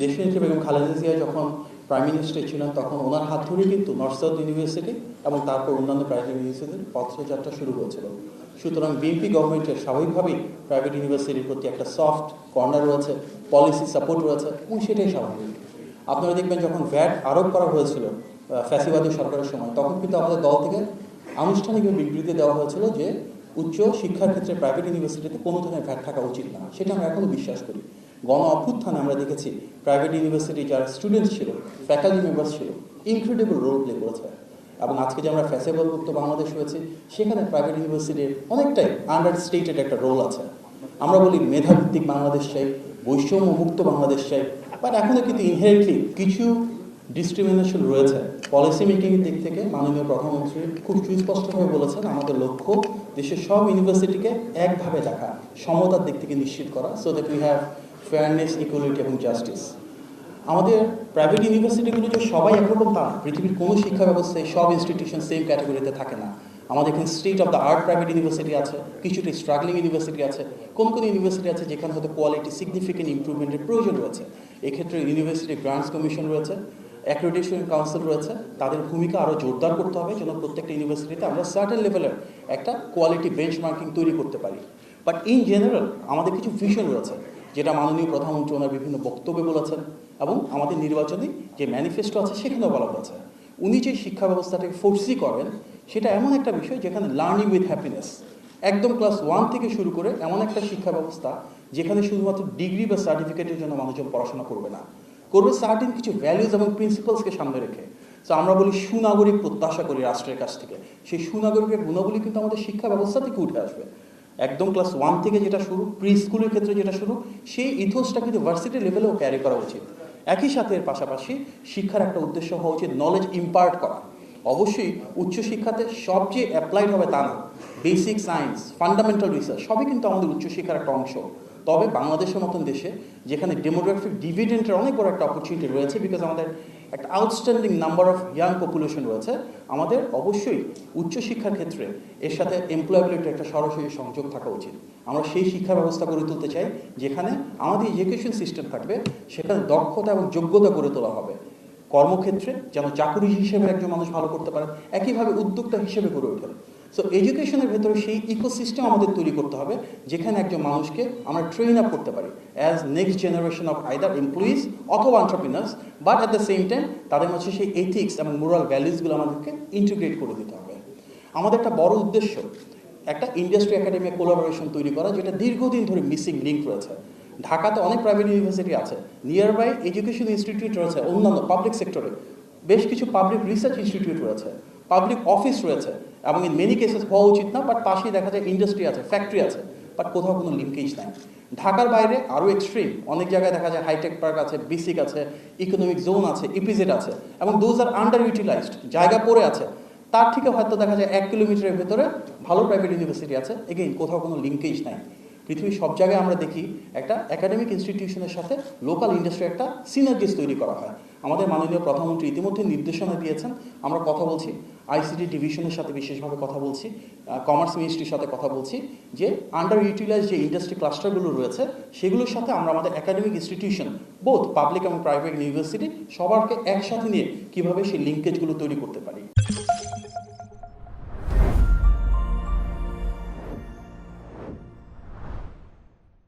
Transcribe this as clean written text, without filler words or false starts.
দেশনেত্রী বেগম খালেদা জিয়া যখন prime minister ছিলেন তখন ওনার হাত ধরে কিন্তু নর্থ সাউথ ইউনিভার্সিটি এবং তারপর অন্যান্য প্রাইভেট ইউনিভার্সিটির পথযাত্রা শুরু হয়েছিল। সুতরাং বিএনপি গভর্নমেন্টের স্বাভাবিকভাবেই প্রাইভেট ইউনিভার্সিটির প্রতি একটা সফট কর্নার রয়েছে, পলিসি সাপোর্ট রয়েছে এবং সেটাই স্বাভাবিক। আপনারা দেখবেন যখন ভ্যাট আরোপ করা হয়েছিল ফ্যাসিবাদী সরকারের সময়, তখন কিন্তু আমাদের দল থেকে আনুষ্ঠানিকভাবে বিবৃতি দেওয়া হয়েছিল যে উচ্চ শিক্ষার ক্ষেত্রে প্রাইভেট ইউনিভার্সিটিতে কোনো ধরনের ভ্যাট থাকা উচিত না। সেটা আমরা এখনও বিশ্বাস করি। গণ অভ্যুত্থানে আমরা দেখেছি প্রাইভেট ইউনিভার্সিটি যারা স্টুডেন্টস ছিল, ফ্যাকাল্টি মেম্বার্স ছিল, ইনক্রেডিবল রোল প্লে করেছে। এবং আজকে যে আমরা ফ্যাসিবাদ মুক্ত বাংলাদেশ হয়েছি, সেখানে প্রাইভেট ইউনিভার্সিটির অনেকটাই আন্ডার স্টেটেড একটা রোল আছে। আমরা বলি মেধাভিত্তিক বাংলাদেশ চাই, বৈষম্য মুক্ত বাংলাদেশ চাই, বাট এখনও কিন্তু ইনহেরিটলি কিছু ডিসক্রিমিনেশন রয়েছে। পলিসি মেকিংয়ের দিক থেকে মাননীয় প্রধানমন্ত্রী খুব সুস্পষ্টভাবে বলেছেন আমাদের লক্ষ্য দেশের সব ইউনিভার্সিটিকে একভাবে দেখা, সমতার দিক থেকে নিশ্চিত করা, so that we have fairness, equality এবং জাস্টিস। আমাদের প্রাইভেট ইউনিভার্সিটিগুলো যে সবাই একরকম তা না। পৃথিবীর কোনো শিক্ষা ব্যবস্থায় সব ইনস্টিটিউশন সেম ক্যাটাগরিতে থাকে না। আমাদের এখানে state of the art private university আছে, কিছুটা স্ট্রাগলিং ইউনিভার্সিটি আছে, কোন ইউনিভার্সিটি আছে যেখানে হয়তো কোয়ালিটি সিগনিফিকেন্ট ইম্প্রুভমেন্টের প্রয়োজন রয়েছে। এক্ষেত্রে ইউনিভার্সিটি গ্রান্টস কমিশন রয়েছে, অ্যাক্রেডিটেশন কাউন্সিল রয়েছে, তাদের ভূমিকা আরও জোরদার করতে হবে যেন প্রত্যেকটা ইউনিভার্সিটিতে আমরা সার্টেন লেভেলের একটা কোয়ালিটি বেঞ্চমার্কিং তৈরি করতে পারি। বাট ইন জেনারেল আমাদের কিছু ভিশন রয়েছে, যেটা মাননীয় প্রধানমন্ত্রী ওনার বিভিন্ন বক্তব্যে বলেছেন এবং আমাদের নির্বাচনী যে ম্যানিফেস্টো আছে সেখানেও বলা হয়েছে। উনি যে শিক্ষা ব্যবস্থাটাকে ফোর্সি করেন, সেটা এমন একটা বিষয় যেখানে লার্নিং উইথ হ্যাপিনেস, একদম ক্লাস 1 থেকে শুরু করে এমন একটা শিক্ষা ব্যবস্থা যেখানে শুধুমাত্র ডিগ্রি বা সার্টিফিকেটের জন্য মানুষজন পড়াশোনা করবে না, করবে সার্টেন কিছু ভ্যালুজ এবং প্রিন্সিপালসকে সামনে রেখে। তো আমরা বলি সুনাগরিক প্রত্যাশা করি রাষ্ট্রের কাছ থেকে, সেই সুনাগরিকের গুণাবলী কিন্তু আমাদের শিক্ষা ব্যবস্থা থেকে উঠে আসবে। একদম ক্লাস 1 থেকে যেটা শুরু, প্রি স্কুলের ক্ষেত্রে যেটা শুরু, সেই ইথোসটা কিন্তু ভার্সিটি লেভেলেও ক্যারি করা উচিত। একই সাথে এর পাশাপাশি শিক্ষার একটা উদ্দেশ্য হওয়া উচিত নলেজ ইম্পার্ট করা। অবশ্যই উচ্চশিক্ষাতে সব যে অ্যাপ্লাইড হবে তা না, বেসিক সায়েন্স, ফান্ডামেন্টাল রিসার্চ সবই কিন্তু আমাদের উচ্চশিক্ষার একটা অংশ। তবে বাংলাদেশের মতন দেশে যেখানে ডেমোগ্রাফিক ডিভিডেন্টের অনেক বড় একটা অপরচুনিটি রয়েছে, বিকজ আমাদের একটা outstanding number of young population রয়েছে, আমাদের অবশ্যই উচ্চশিক্ষার ক্ষেত্রে এর সাথে এমপ্লয়াবিলিটির একটা সরাসরি সংযোগ থাকা উচিত। আমরা সেই শিক্ষা ব্যবস্থা গড়ে তুলতে চাই যেখানে আমাদের এডুকেশন সিস্টেম থাকবে, সেখানে দক্ষতা এবং যোগ্যতা গড়ে তোলা হবে। কর্মক্ষেত্রে যেন চাকুরি হিসেবে একজন মানুষ ভালো করতে পারে, একইভাবে উদ্যোক্তা হিসেবে গড়ে ওঠেন। সো এডুকেশনের ভেতরে সেই ইকোসিস্টেম আমাদের তৈরি করতে হবে যেখানে একজন মানুষকে আমরা ট্রেন আপ করতে পারি as next generation of either employees অথবা entrepreneurs, but at the same time তাদের মধ্যে সেই এথিক্স এবং মোরাল ভ্যালুসগুলো আমাদেরকে ইন্টিগ্রেট করে দিতে হবে। আমাদের একটা বড় উদ্দেশ্য একটা ইন্ডাস্ট্রি একাডেমি কোলাবোরেশন তৈরি করা, যেটা দীর্ঘদিন ধরে মিসিং লিঙ্ক রয়েছে। ঢাকাতে অনেক প্রাইভেট ইউনিভার্সিটি আছে, নিয়ার বাই এডুকেশন ইনস্টিটিউট রয়েছে, অন্যান্য পাবলিক সেক্টরে বেশ কিছু পাবলিক রিসার্চ ইনস্টিটিউট রয়েছে, পাবলিক অফিস রয়েছে, এবং ইন মেনি কেসেস হওয়া উচিত না, বাট পাশেই দেখা যায় ইন্ডাস্ট্রি আছে, ফ্যাক্টরি আছে, বাট কোথাও কোনো লিঙ্কেজ নাই। ঢাকার বাইরে আরও এক্সট্রিম অনেক জায়গায় দেখা যায় হাইটেক পার্ক আছে, বেসিক আছে, ইকোনমিক জোন আছে, ইপিজেড আছে, এবং দোজ আর আন্ডার ইউটিলাইজড, জায়গা পড়ে আছে। তার থেকে হয়তো দেখা যায় 1 কিলোমিটারের ভেতরে ভালো প্রাইভেট ইউনিভার্সিটি আছে, এগেইন কোথাও কোনো লিঙ্কেজ নাই। পৃথিবীর সব জায়গায় আমরা দেখি একটা একাডেমিক ইনস্টিটিউশনের সাথে লোকাল ইন্ডাস্ট্রি একটা সিনার্জিস তৈরি করা হয়। আমাদের মাননীয় প্রধানমন্ত্রী ইতিমধ্যে নির্দেশনা দিয়েছেন, আমরা কথা বলছি আইসিটি ডিভিশনের সাথে, বিশেষভাবে কথা বলছি কমার্স মিনিস্ট্রির সাথে কথা বলছি, যে আন্ডার ইউটিলাইজ যে ইন্ডাস্ট্রি ক্লাস্টারগুলো রয়েছে সেগুলোর সাথে আমরা আমাদের একাডেমিক ইনস্টিটিউশন বোথ পাবলিক এবং প্রাইভেট ইউনিভার্সিটি সবারকে একসাথে নিয়ে কীভাবে সেই লিঙ্কেজগুলো তৈরি করতে পারি।